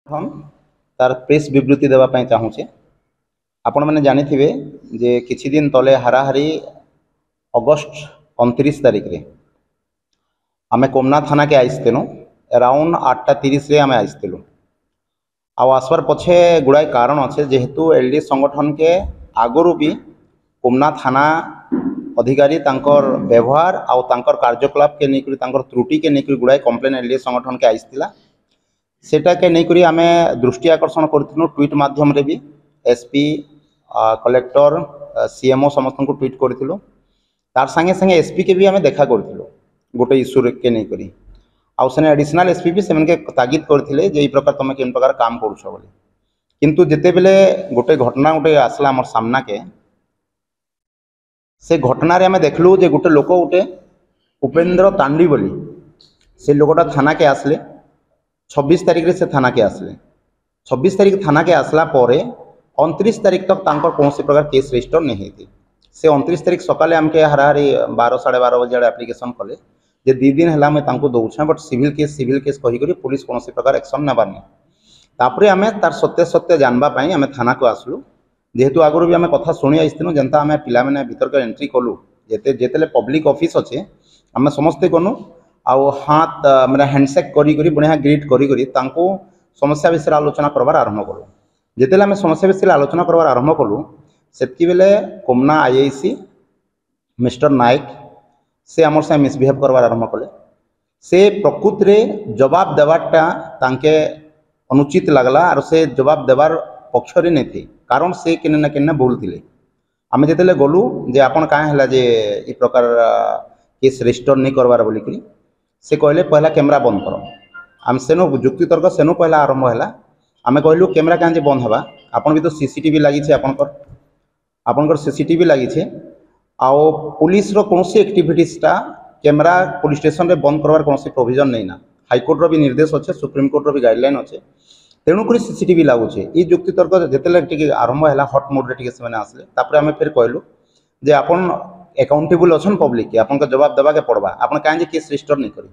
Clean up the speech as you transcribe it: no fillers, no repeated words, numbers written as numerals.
हम तार प्रेस विवृत्ति देवाई चाहूँचे। आपण मैंने जानी जे किछि दिन तले हाराहारी अगस्ट 29 तारिख रे आमे कोमना थाना के आईसतेनु अराउंड 8:30 आम आईसलु। आसबार पछे गुड़ाए कारण अच्छे जेहेतु एलडी संगठन के आगुरी भी कोमना थाना अधिकारी तांकर व्यवहार आउ तांकर कार्यकलाप के नहीं तांकर त्रुटि के नहीं गुड़ाए कंप्लेन एलडी संगठन के आईला। सेटा के नहीं करी आमे दृष्टि आकर्षण करूँ ट्वीट माध्यम रे भी एसपी कलेक्टर सीएमओ समस्त को ट्वीट करूँ। तार संगे संगे एसपी के भी आमे देखा करूँ गोटे इश्यू के नहीं करी आने एडिशनल एसपी भी से तागिद करते जे प्रकार तुम के प्रकार काम करुछ बोली। किंतु जिते बेले गोटे घटना गोटे आसला आम सामना के से घटना आम देखलु जे गोटे लोक गोटे उपेंद्र तांडी बोली से लोकटा थाना के आसले 26 तारिख रे से थाना के आसले। 26 तारिख थाना के आसला परे 29 तारिख तक तांकर कौन प्रकार केस रजिस्टर नहीं होती। से 29 तारिख सकाले आमके हाराहारी 12 साढ़े 12 बजे एप्लिकेशन कले जे 2 दिन है मैं दौछे बट सिविल केस कहीकि पुलिस कौन प्रकार एक्शन नेबार नहीं। तापर आम तार सत्य सत्य जानवाई आम थाना को आसलु जेहेतु आगुरी भी आम कथा शुणी आसलु जेनता आम पिला मैंने भीतर एंट्री कलु जिते पब्लिक ऑफिस अच्छे आम समस्ते गनु आउ हाथ मैंने हैंडसेक करी बढ़िया ग्रीट करी समस्या विषय आलोचना करवार आरंभ कलु। जिते आम समस्या विषय आलोचना करवार आरंभ कलु सेतकी बेले कोमना आईआईसी मिस्टर नायक से आमर से मिसबिहेव करवार आरंभ कले। से प्रकृत रे जवाब देवारटा तांके अनुचित लगला और से जवाब देवार पक्षरे नहीं थी कारण से केने ना केने भूल थिले। आम जिते गलु जे आपन काँ है जे इ प्रकार केस रजिस्टर नहीं करवार बोलिकी से कहले पहला कैमरा बंद कर। आम सेनु जुक्ति तर्क सेनु पहला आरंभ है। आम कहलु कैमरा कहीं बंद हवा आपन भी तो सीसीटीवी लगी आपनकर सीसीटीवी लगी आउ पुलिस रो कौन एक्टिविटीजटा कैमरा पुलिस स्टेशन रे बंद करवार कौन प्रोविजन नहीं ना। हाईकोर्ट रो भी निर्देश अच्छे सुप्रीम कोर्ट रो भी गाइडलाइन अच्छे तेणुक सीसीटीवी लगुचे। ये जुक्ति तर्क जिते आरंभ है हट मोड रे से आसले तापर आम फिर कहलु जे आपन अकाउंटेबल अच्छन पब्लिक के आपन जवाब देवा के पड़वा आपन कहीं केस रजिस्टर नहीं करी।